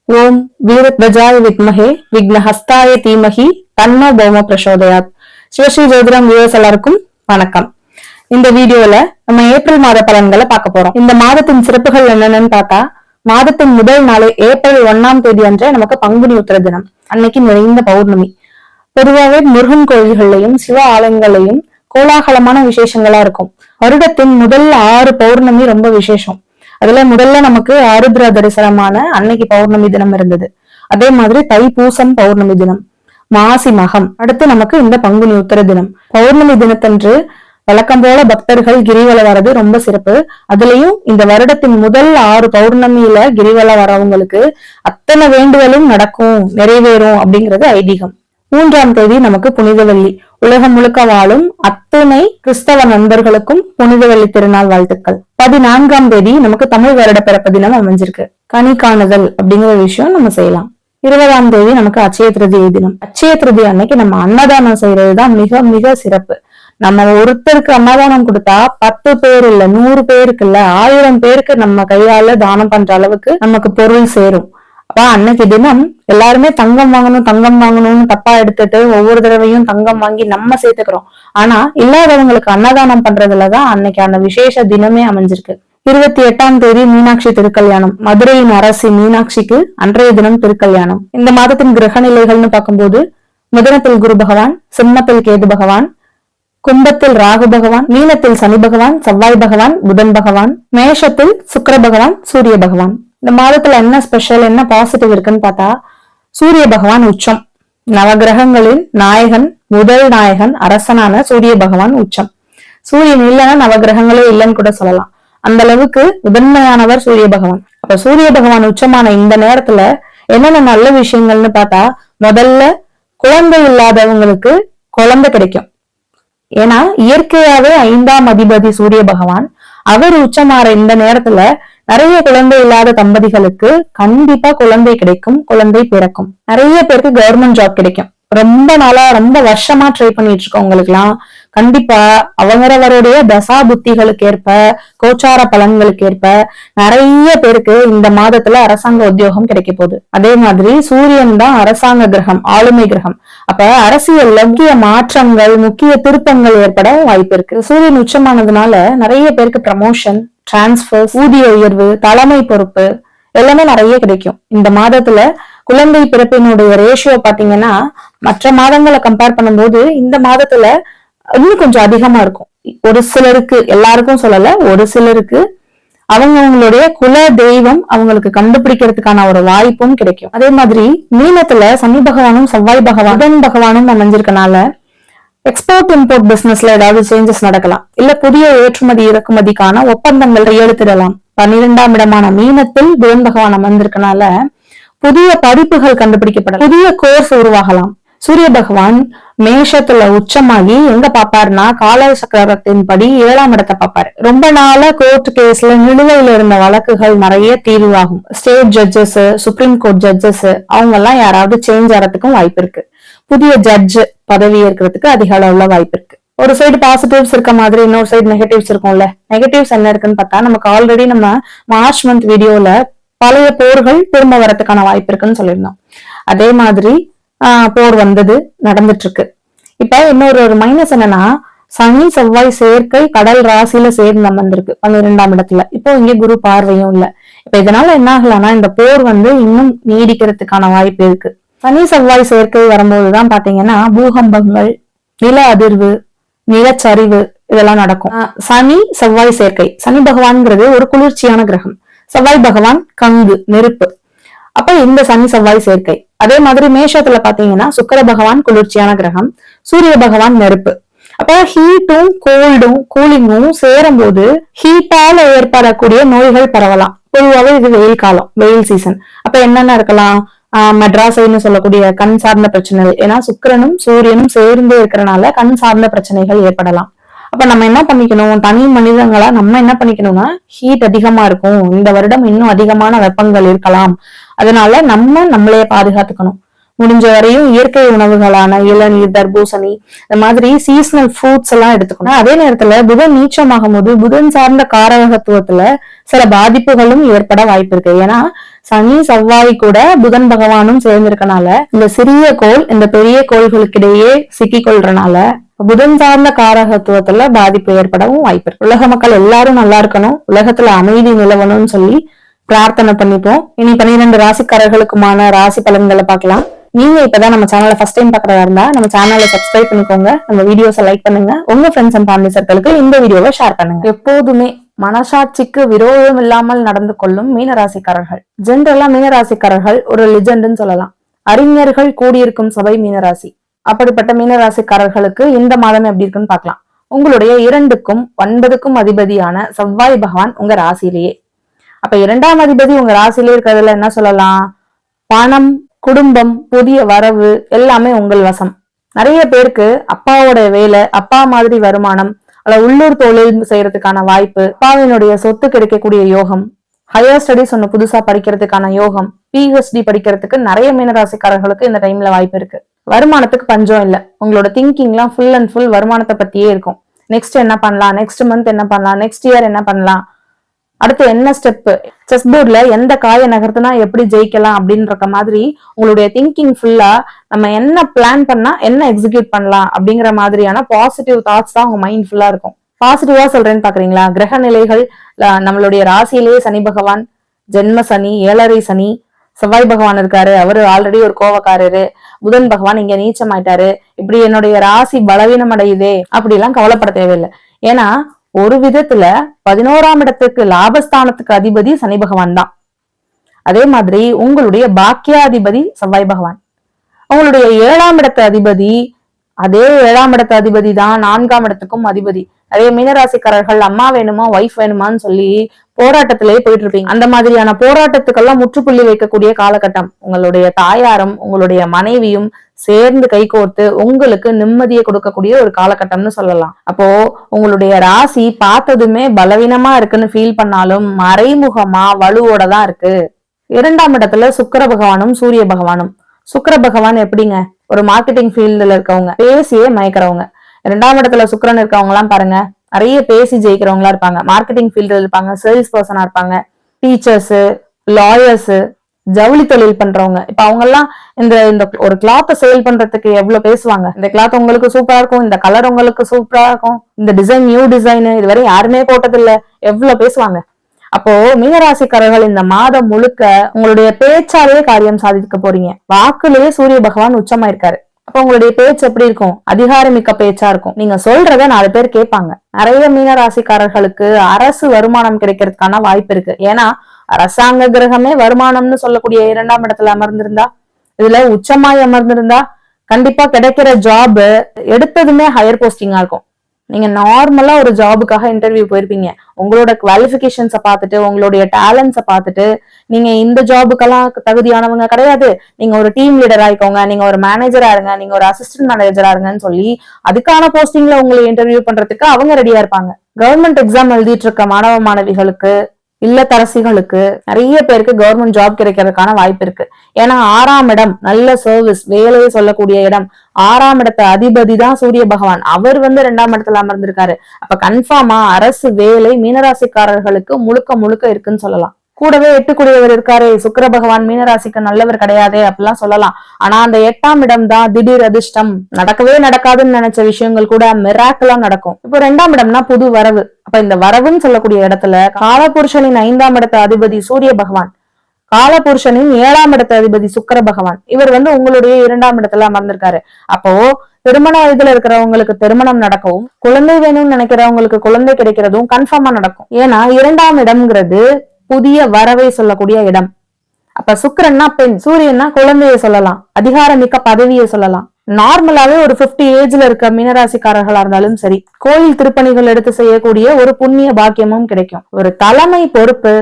ஓம் வீரத்வஜாய வித்மஹே விக்னஹஸ்தாய தீமஹி தன்னோ பௌம பிரசோதயாத். சிவஸ்ரீ ஜோதிடம் வியூவர்ஸ் எல்லாருக்கும் வணக்கம். இந்த வீடியோல நம்ம ஏப்ரல் மாத பலன்களை பார்க்க போறோம். இந்த மாதத்தின் சிறப்புகள் என்னென்னு பார்த்தா, மாதத்தின் முதல் நாளே ஏப்ரல் 1ஆம் தேதி அன்றே நமக்கு பங்குனி உத்திர தினம். அன்னைக்கு நிறைந்த பௌர்ணமி. பொதுவாகவே முருகன் கோயில்கள்லையும் சிவ ஆலயங்களையும் கோலாகலமான விசேஷங்களா இருக்கும். வருடத்தின் முதல் 6 பௌர்ணமி ரொம்ப விசேஷம். அதுல முதல்ல நமக்கு ஆருத்ரா தரிசனமான அன்னைக்கு பௌர்ணமி தினம் இருந்தது. அதே மாதிரி தைப்பூசம் பௌர்ணமி தினம், மாசி மகம், அடுத்து நமக்கு இந்த பங்குனி உத்திர தினம். பௌர்ணமி தினத்தன்று வழக்கம் போல பக்தர்கள் கிரிவலம் வர்றது ரொம்ப சிறப்பு. அதுலயும் இந்த வருடத்தின் முதல் 6 பௌர்ணமியில கிரிவலம் வரவங்களுக்கு அத்தனை வேண்டுதலும் நடக்கும், நிறைவேறும் அப்படிங்கிறது ஐதீகம். 3ஆம் தேதி நமக்கு புனிதவெள்ளி. உலகம் முழுக்க வாழும் அத்தனை கிறிஸ்தவ நண்பர்களுக்கும் புனிதவெள்ளி திருநாள் வாழ்த்துக்கள். 14ஆம் தேதி நமக்கு தமிழ் வருட பிறப்பு தினம் அமைஞ்சிருக்கு. கனி காணுதல் அப்படிங்கிற விஷயம் நம்ம செய்யலாம். 20ஆம் தேதி நமக்கு அட்சய திருதியை தினம். அட்சய திருதி அன்னைக்கு நம்ம அன்னதானம் செய்யறதுதான் மிக மிக சிறப்பு. நம்ம ஒருத்தருக்கு அன்னதானம் கொடுத்தா 10 பேர் இல்ல 100 பேருக்கு இல்ல 1000 பேருக்கு நம்ம கையால தானம் பண்ற அளவுக்கு நமக்கு பொருள் சேரும். அப்ப அன்னைக்கு தினம் எல்லாருமே தங்கம் வாங்கணும்னு தப்பா எடுத்துட்டு ஒவ்வொரு தடவையும் தங்கம் வாங்கி நம்ம சேர்த்துக்கிறோம். ஆனா இல்லாதவங்களுக்கு அன்னதானம் பண்றதுலதான் அன்னைக்கு அந்த விசேஷ தினமே அமைஞ்சிருக்கு. 28ஆம் தேதி மீனாட்சி திருக்கல்யாணம். மதுரையின் அரசி மீனாட்சிக்கு அன்றைய தினம் திருக்கல்யாணம். இந்த மாதத்தின் கிரக நிலைகள்னு பார்க்கும்போது, மிதுனத்தில் குரு பகவான், சிம்மத்தில் கேது பகவான், கும்பத்தில் ராகு பகவான், மீனத்தில் சனி பகவான், செவ்வாய் பகவான், புதன் பகவான், மேஷத்தில் சுக்கிர பகவான், சூரிய பகவான். இந்த மாதத்துல என்ன ஸ்பெஷல், என்ன பாசிட்டிவ் இருக்குன்னு பார்த்தா, சூரிய பகவான் உச்சம். நவகிரகங்களின் நாயகன், முதல் நாயகன், அரசனான சூரிய பகவான் உச்சம். சூரியன் இல்லைன்னா நவகிரகங்களே இல்லைன்னு கூட சொல்லலாம். அந்த அளவுக்கு முதன்மையானவர் சூரிய பகவான். அப்ப சூரிய பகவான் உச்சமான இந்த நேரத்துல என்னென்ன நல்ல விஷயங்கள்னு பார்த்தா, முதல்ல குழந்தை இல்லாதவங்களுக்கு குழந்தை கிடைக்கும். ஏன்னா இயற்கையாவே 5ஆம் அதிபதி சூரிய பகவான். அவர் உச்சமாற இந்த நேரத்துல நிறைய குழந்தை இல்லாத தம்பதிகளுக்கு கண்டிப்பா குழந்தை கிடைக்கும், குழந்தை பிறக்கும். நிறைய பேருக்கு கவர்மெண்ட் ஜாப் கிடைக்கும். ரொம்ப நாளா ரொம்ப வருஷமா ட்ரை பண்ணிட்டு இருக்கவங்களுக்கு எல்லாம் கண்டிப்பா அவரவருடைய தசா புத்திகளுக்கு ஏற்ப, கோச்சார பலன்களுக்கு ஏற்ப நிறைய பேருக்கு இந்த மாதத்துல அரசாங்க உத்தியோகம் கிடைக்க போகுது. அதே மாதிரி சூரியன் தான் அரசாங்க கிரகம், ஆளுமை கிரகம். அப்ப அரசியல்ல முக்கிய மாற்றங்கள், முக்கிய திருப்பங்கள் ஏற்பட வாய்ப்பு இருக்கு. சூரியன் உச்சமானதுனால நிறைய பேருக்கு ப்ரமோஷன், டிரான்ஸ்பர், ஊதிய உயர்வு, தலைமை பொறுப்பு எல்லாமே நிறைய கிடைக்கும். இந்த மாதத்துல குழந்தை பிறப்பினுடைய ரேஷியோ பாத்தீங்கன்னா மற்ற மாதங்களை கம்பேர் பண்ணும்போது இந்த மாதத்துல இன்னும் கொஞ்சம் அதிகமா இருக்கும். ஒரு சிலருக்கு, எல்லாருக்கும் சொல்லல, ஒரு சிலருக்கு அவங்களுடைய குல தெய்வம் அவங்களுக்கு கண்டுபிடிக்கிறதுக்கான ஒரு வாய்ப்பும் கிடைக்கும். அதே மாதிரி மீனத்துல சனி பகவானும் செவ்வாய் பகவான், புதன் பகவானும் அமைஞ்சிருக்கனால எக்ஸ்போர்ட் இம்போர்ட் பிசினஸ்ல ஏதாவது சேஞ்சஸ் நடக்கலாம். இல்ல புதிய ஏற்றுமதி இறக்குமதிக்கான ஒப்பந்தங்கள் கையெழுத்திடலாம். 12ஆம் இடமான மீனத்தில் புதன் பகவான் அமர்ந்திருக்கனால புதிய படிப்புகள் கண்டுபிடிக்கப்படலாம், புதிய கோர்ஸ் உருவாகலாம். சூரிய பகவான் மேஷத்துல உச்சமாகி எங்க பாப்பாருன்னா கால சக்கரத்தின் படி 7ஆம் இடத்தை பாப்பாரு. ரொம்ப நாளா கோர்ட் கேஸ்ல நிலுவையில இருந்த வழக்குகள் நிறைய தீர்வாகும். State judges, supreme court judges அவங்க எல்லாம் யாராவது சேஞ்ச் ஆகிறதுக்கும் வாய்ப்பு இருக்கு. புதிய ஜட்ஜ் பதவி ஏற்கிறதுக்கு அதிக அளவுல வாய்ப்பு இருக்கு. ஒரு சைடு பாசிட்டிவ்ஸ் இருக்க மாதிரி இன்னொரு சைடு நெகட்டிவ்ஸ் இருக்கும்ல. நெகட்டிவ்ஸ் என்ன இருக்குன்னு பார்த்தா, நமக்கு ஆல்ரெடி நம்ம மார்ச் மந்த் வீடியோல பழைய போர்கள் திரும்ப வரதுக்கான வாய்ப்பு இருக்குன்னு சொல்லியிருந்தோம். அதே மாதிரி போர் வந்தது, நடந்துட்டு இருக்கு. இப்ப இன்னொரு மைனஸ் என்னன்னா, சனி செவ்வாய் சேர்க்கை கடல் ராசியில சேர்ந்து அமர்ந்திருக்கு 12ஆம் இடத்துல. இப்போ இங்க குரு பார்வையும் இல்ல. இப்ப இதனால என்ன ஆகலாம்னா, இந்த போர் இன்னும் நீடிக்கிறதுக்கான வாய்ப்பு இருக்கு. சனி செவ்வாய் சேர்க்கை வரும்போதுதான் பாத்தீங்கன்னா பூகம்பங்கள், நில அதிர்வு, நிலச்சரிவு இதெல்லாம் நடக்கும். சனி செவ்வாய் சேர்க்கை, சனி பகவான்ங்கிறது ஒரு குளிர்ச்சியான கிரகம், செவ்வாய் பகவான் கங்கு, நெருப்பு. அப்ப இந்த சனி செவ்வாய் சேர்க்கை. அதே மாதிரி மேஷத்துல பாத்தீங்கன்னா சுக்கிர பகவான் குளிர்ச்சியான கிரகம், சூரிய பகவான் நெருப்பு. அப்ப ஹீட்டும் கோல்டும் கூலிங்கும் சேரும் போது ஹீட்டால ஏற்படக்கூடிய நோய்கள் பரவலாம். பொதுவாகவே இது வெயில் காலம், வெயில் சீசன். அப்ப என்னென்ன இருக்கலாம், மெட்ராசைன்னு சொல்லக்கூடிய கண் சார்ந்த பிரச்சனைகள். ஏன்னா சுக்கிரனும் சூரியனும் சேர்ந்து இருக்கிறனால கண் சார்ந்த பிரச்சனைகள் ஏற்படலாம். அப்ப நம்ம என்ன பண்ணிக்கணும், தனி மனிதங்களா நம்ம என்ன பண்ணிக்கணும்னா, ஹீட் அதிகமா இருக்கும், இந்த வருடம் இன்னும் அதிகமான வெப்பங்கள் இருக்கலாம், அதனால நம்மளையே பாதுகாத்துக்கணும். முடிஞ்ச வரையும் இயற்கை உணவுகளான இளநீர், தர்பூசணி, இந்த மாதிரி சீசனல் ஃப்ரூட்ஸ் எல்லாம் எடுத்துக்கணும். அதே நேரத்துல புதன் நீச்சமாகும் போது புதன் சார்ந்த காரகத்துவத்துல சில பாதிப்புகளும் ஏற்பட வாய்ப்பு இருக்கு. ஏன்னா சனி செவ்வாய் கூட புதன் பகவானும் சேர்ந்திருக்கனால இந்த சிறிய கோள் இந்த பெரிய கோள்களுக்கிடையே சிக்கி கொள்றனால புதன் சார்ந்த காரகத்துவத்துல பாதிப்பு ஏற்படவும் வாய்ப்பு இருக்கு. உலக மக்கள் எல்லாரும் நல்லா இருக்கணும், உலகத்துல அமைதி நிலவணும்னு சொல்லி பிரார்த்தனை பண்ணிப்போம். இனி 12 ராசிக்காரர்களுக்குமான ராசி பலன்களை பார்க்கலாம். நீங்க இப்பதான் நம்ம சேனலை ஃபர்ஸ்ட் டைம் பாக்குறதா இருந்தா நம்ம சேனலை சப்ஸ்கிரைப் பண்ணிக்கோங்க, நம்ம வீடியோஸை லைக் பண்ணுங்க, உங்க ஃப்ரெண்ட்ஸ் அண்ட் ஃபேமிலி சர்க்கிளுக்கு இந்த வீடியோவை ஷேர் பண்ணுங்க. எப்போதுமே மனசாட்சிக்கு விரோதம் இல்லாமல் நடந்து கொள்ளும் மீனராசிக்காரர்கள். ஜென்ரலா மீனராசிக்காரர்கள் ஒரு லிஜெண்ட்னு சொல்லலாம். அறிஞர்கள் கூடியிருக்கும் சபை மீனராசி. அப்படிப்பட்ட மீனராசிக்காரர்களுக்கு இந்த மாதம் எப்படி இருக்குன்னு பார்க்கலாம். உங்களுடைய 2க்கும் 9க்கும் அதிபதியான செவ்வாய் பகவான் உங்க ராசியிலேயே. அப்ப 2ஆம் அதிபதி உங்க ராசியிலே இருக்கிறதுல என்ன சொல்லலாம், பணம், குடும்பம், புதிய வரவு எல்லாமே உங்கள் வசம். நிறைய பேருக்கு அப்பாவோட வேலை, அப்பா மாதிரி வருமானம், அல்ல உள்ளூர் தொழில் செய்யறதுக்கான வாய்ப்பு, அப்பாவினுடைய சொத்து கிடைக்கக்கூடிய யோகம், ஹையர் ஸ்டடிஸ் ஒண்ணு புதுசா படிக்கிறதுக்கான யோகம், PhD படிக்கிறதுக்கு நிறைய மீனராசிக்காரர்களுக்கு இந்த டைம்ல வாய்ப்பு இருக்கு. வருமானத்துக்கு பஞ்சம் இல்ல. உங்களோட திங்கிங்லாம் ஃபுல் அண்ட் ஃபுல் வருமானத்தை பத்தியே இருக்கும். நெக்ஸ்ட் என்ன பண்ணலாம், நெக்ஸ்ட் மந்த் என்ன பண்ணலாம், நெக்ஸ்ட் இயர் என்ன பண்ணலாம், அடுத்து என்ன ஸ்டெப், செஸ் போர்ட்ல எந்த காயை நகர்த்தினா எப்படி ஜெயிக்கலாம் அப்படின்ற மாதிரி உங்களுடைய திங்கிங் ஃபுல்லா நம்ம என்ன பிளான் பண்ணா என்ன எக்ஸிக்யூட் பண்ணலாம் அப்படிங்கிற மாதிரியான பாசிட்டிவ் தாட்ஸ் தான் உங்க மைண்ட் ஃபுல்லா இருக்கும். பாசிட்டிவா சொல்றேன்னு பாக்குறீங்களா? கிரக நிலைகள் நம்மளுடைய ராசியிலேயே சனி பகவான், ஜென்ம சனி, 7.5 சனி, செவ்வாய் பகவான் இருக்காரு, அவரு ஆல்ரெடி ஒரு கோவக்காரரு, புதன் பகவான் இங்க நீச்சமாயிட்டாரு, இப்படி என்னுடைய ராசி பலவீனம் அடையுதே அப்படிலாம் கவலைப்பட தேவையில்லை. ஏன்னா ஒரு விதத்துல 11ஆம் இடத்துக்கு லாபஸ்தானத்துக்கு அதிபதி சனி பகவான் தான். அதே மாதிரி உங்களுடைய பாக்கியாதிபதி செவ்வாய் பகவான். உங்களுடைய 7ஆம் இடத்து அதிபதி, அதே 7ஆம் இடத்து அதிபதி தான் 4ஆம் இடத்துக்கும் அதிபதி. நிறைய மீனராசிக்காரர்கள் அம்மா வேணுமா ஒய்ஃப் வேணுமான்னு சொல்லி போராட்டத்திலேயே போயிட்டு இருப்பீங்க. அந்த மாதிரியான போராட்டத்துக்கெல்லாம் முற்றுப்புள்ளி வைக்கக்கூடிய காலகட்டம். உங்களுடைய தாயாரும் உங்களுடைய மனைவியும் சேர்ந்து கைகோர்த்து உங்களுக்கு நிம்மதியை கொடுக்கக்கூடிய ஒரு காலகட்டம்னு சொல்லலாம். அப்போ உங்களுடைய ராசி பார்த்ததுமே பலவீனமா இருக்குன்னு ஃபீல் பண்ணாலும் மறைமுகமா வலுவோட தான் இருக்கு. 2ஆம் இடத்துல சுக்கிர பகவானும் சூரிய பகவானும். சுக்கிர பகவான் எப்படிங்க, ஒரு மார்க்கெட்டிங் ஃபீல்டுல இருக்கவங்க, பேசியே மயக்கிறவங்க. 2ஆம் இடத்துல சுக்கிரன் இருக்கவங்க எல்லாம் பாருங்க, நிறைய பேசி ஜெயிக்கிறவங்களா இருப்பாங்க, மார்க்கெட்டிங் ஃபீல்டுல இருப்பாங்க, சேல்ஸ் பர்சனா இருப்பாங்க, டீச்சர்ஸ், லாயர்ஸ், ஜவுளி தொழில் பண்றவங்க. இப்ப அவங்க எல்லாம் இந்த ஒரு கிளாத்தை சேல் பண்றதுக்கு எவ்வளவு பேசுவாங்க. இந்த கிளாத் உங்களுக்கு சூப்பரா இருக்கும், இந்த கலர் உங்களுக்கு சூப்பரா இருக்கும், இந்த டிசைன் நியூ டிசைன், இதுவரை யாருமே போட்டதில்ல, எவ்வளவு பேசுவாங்க. அப்போ மீனராசிக்காரர்கள் இந்த மாதம் முழுக்க உங்களுடைய பேச்சாலேயே காரியம் சாதிக்க போறீங்க. வாக்குலயே சூரிய பகவான் உச்சமா இருக்காரு. அப்ப உங்களுடைய பேச்சு எப்படி இருக்கும், அதிகாரமிக்க பேச்சா இருக்கும். நீங்க சொல்றத 4 பேர் கேட்பாங்க. நிறைய மீனராசிக்காரர்களுக்கு அரசு வருமானம் கிடைக்கிறதுக்கான வாய்ப்பு இருக்கு. ஏன்னா அரசாங்க கிரகமே வருமானம்னு சொல்லக்கூடிய 2ஆம் இடத்துல அமர்ந்திருந்தா, இதுல உச்சமாய் அமர்ந்திருந்தா கண்டிப்பா கிடைக்கிற ஜாப் எடுத்ததுமே ஹையர் போஸ்டிங்கா இருக்கும். நீங்க நார்மலா ஒரு ஜாபுக்காக இன்டர்வியூ போயிருப்பீங்க. உங்களோட குவாலிபிகேஷன்ஸை பார்த்துட்டு, உங்களுடைய டேலண்ட்ஸை பார்த்துட்டு நீங்க இந்த ஜாபுக்கெல்லாம் தகுதியானவங்க கிடையாது, நீங்க ஒரு டீம் லீடர் ஆயிக்கோங்க, நீங்க ஒரு மேனேஜரா இருங்க, நீங்க ஒரு அசிஸ்டன்ட் மேனேஜரா இருங்கன்னு சொல்லி அதுக்கான போஸ்டிங்ல உங்களை இன்டர்வியூ பண்றதுக்கு அவங்க ரெடியா இருப்பாங்க. கவர்மெண்ட் எக்ஸாம் எழுதிட்டு இருக்க மாணவ மாணவிகளுக்கு, இல்லத்தரசிகளுக்கு, நிறைய பேருக்கு கவர்மெண்ட் ஜாப் கிடைக்கிறதுக்கான வாய்ப்பு இருக்கு. ஏன்னா 6ஆம் இடம் நல்ல சர்வீஸ், வேலையை சொல்லக்கூடிய இடம். 6ஆம் இடத்த அதிபதி தான் சூரிய பகவான், அவர் 2ஆம் இடத்துல அமர்ந்திருக்காரு. அப்ப கன்ஃபார்மா அரசு வேலை மீனராசிக்காரர்களுக்கு முழுக்க முழுக்க இருக்குன்னு சொல்லலாம். கூடவே 8 இருக்காரு சுக்கிர பகவான், மீனராசிக்கு நல்லவர் கிடையாதே அப்படிலாம் சொல்லலாம். ஆனா அந்த 8ஆம் இடம் தான் திடீர் அதிர்ஷ்டம், நடக்கவே நடக்காதுன்னு நினைச்ச விஷயங்கள் கூட மிராக்கிளா நடக்கும். இப்போ 2ஆம் இடம்னா புது வரவு. அப்ப இந்த வரவுன்னு சொல்லக்கூடிய இடத்துல காலபுருஷனின் 5ஆம் இடத்த அதிபதி சூரிய பகவான், காலபுருஷனின் 7ஆம் இடத்த அதிபதி சுக்கிர பகவான், இவர் உங்களுடைய 2ஆம் இடத்துல அமர்ந்திருக்காரு. அப்போ திருமண வயதுல இருக்கிறவங்களுக்கு திருமணம் நடக்கவும், குழந்தை வேணும்னு நினைக்கிறவங்களுக்கு குழந்தை கிடைக்கிறதும் கன்ஃபார்மா நடக்கும். ஏன்னா 2ஆம் இடம்ங்கிறது புதிய வரவை சொல்லக்கூடிய இடம். அப்ப சுக்கிரன்னா பெண், சூரியன்னா குழந்தைய சொல்லலாம், அதிகாரமிக்க பதவியை சொல்லலாம். நார்மலாவே ஒரு 50 ஏஜ்ல இருக்க மீனராசிக்காரர்களா இருந்தாலும் சரி, கோயில் திருப்பணிகள் எடுத்து செய்யக்கூடிய ஒரு புண்ணிய பாக்கியமும் கிடைக்கும். ஒரு தலைமை பொறுப்பு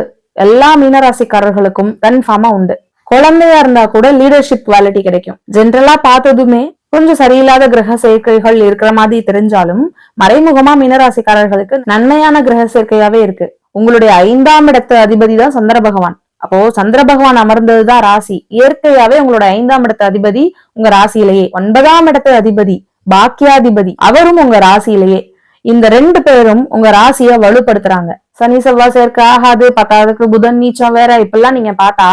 எல்லா மீனராசிக்காரர்களுக்கும் கன்ஃபார்மா உண்டு. குழந்தையா இருந்தா கூட லீடர்ஷிப் குவாலிட்டி கிடைக்கும். ஜென்ரலா பார்த்ததுமே கொஞ்சம் சரியில்லாத கிரக சேர்க்கைகள் இருக்கிற மாதிரி தெரிஞ்சாலும் மறைமுகமா மீனராசிக்காரர்களுக்கு நன்மையான கிரக சேர்க்கையாவே இருக்கு. உங்களுடைய 5ஆம் இடத்து அதிபதி தான் சந்திர பகவான். அப்போ சந்திர பகவான் அமர்ந்ததுதான் ராசி. இயற்கையாவே உங்களோட 5ஆம் இடத்து அதிபதி உங்க ராசியிலேயே. 9ஆம் இடத்து அதிபதி பாக்கியாதிபதி, அவரும் உங்க ராசியிலேயே. இந்த 2 பேரும் உங்க ராசியை வலுப்படுத்துறாங்க. சனி செவ்வாய் சேர்க்கை ஆகாது, 10வதுக்கு புதன் நீச்சம் வேற, இப்பெல்லாம் நீங்க பார்த்தா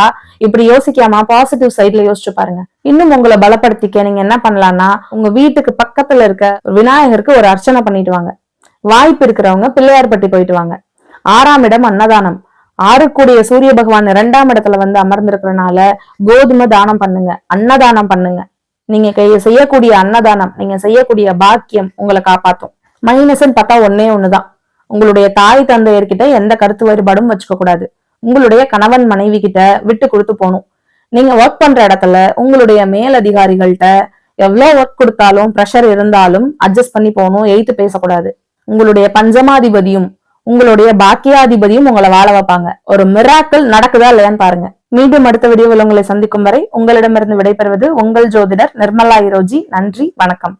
இப்படி யோசிக்காம பாசிட்டிவ் சைட்ல யோசிச்சு பாருங்க. இன்னும் உங்களை பலப்படுத்திக்க நீங்க என்ன பண்ணலாம்னா, உங்க வீட்டுக்கு பக்கத்துல இருக்க விநாயகருக்கு ஒரு அர்ச்சனை பண்ணிட்டு வாங்க. வாய்ப்பு இருக்கிறவங்க பிள்ளையார்பட்டி போயிட்டு வாங்க. 6ஆம் இடம் அன்னதானம். 6 சூரிய பகவான் 2ஆம் இடத்துல வந்து அமர்ந்திருக்கிறதுனால கோதுமை தானம் பண்ணுங்க, அன்னதானம் பண்ணுங்க. நீங்க செய்யக்கூடிய அன்னதானம், நீங்க செய்யக்கூடிய பாக்கியம் உங்களை காப்பாத்தும். மைனஸ்ன்னு பார்த்தா ஒன்னே ஒண்ணுதான், உங்களுடைய தாய் தந்தையர்கிட்ட எந்த கருத்து வேறுபாடும் வச்சுக்க கூடாது. உங்களுடைய கணவன் மனைவி கிட்ட விட்டு கொடுத்து போகணும். நீங்க ஒர்க் பண்ற இடத்துல உங்களுடைய மேலதிகாரிகள்கிட்ட எவ்வளவு ஒர்க் கொடுத்தாலும் ப்ரெஷர் இருந்தாலும் அட்ஜஸ்ட் பண்ணி போகணும், எய்த்து பேசக்கூடாது. உங்களுடைய பஞ்சமாதிபதியும் உங்களுடைய பாக்கியாதிபதியும் உங்களை வாழ வைப்பாங்க. ஒரு மிராக்கிள் நடக்குதா இல்லையான்னு பாருங்க. மீண்டும் அடுத்த வீடியோவில் உங்களை சந்திக்கும் வரை உங்களிடமிருந்து விடைபெறுவது உங்கள் ஜோதிடர் நிர்மலா ஈரோஜி. நன்றி, வணக்கம்.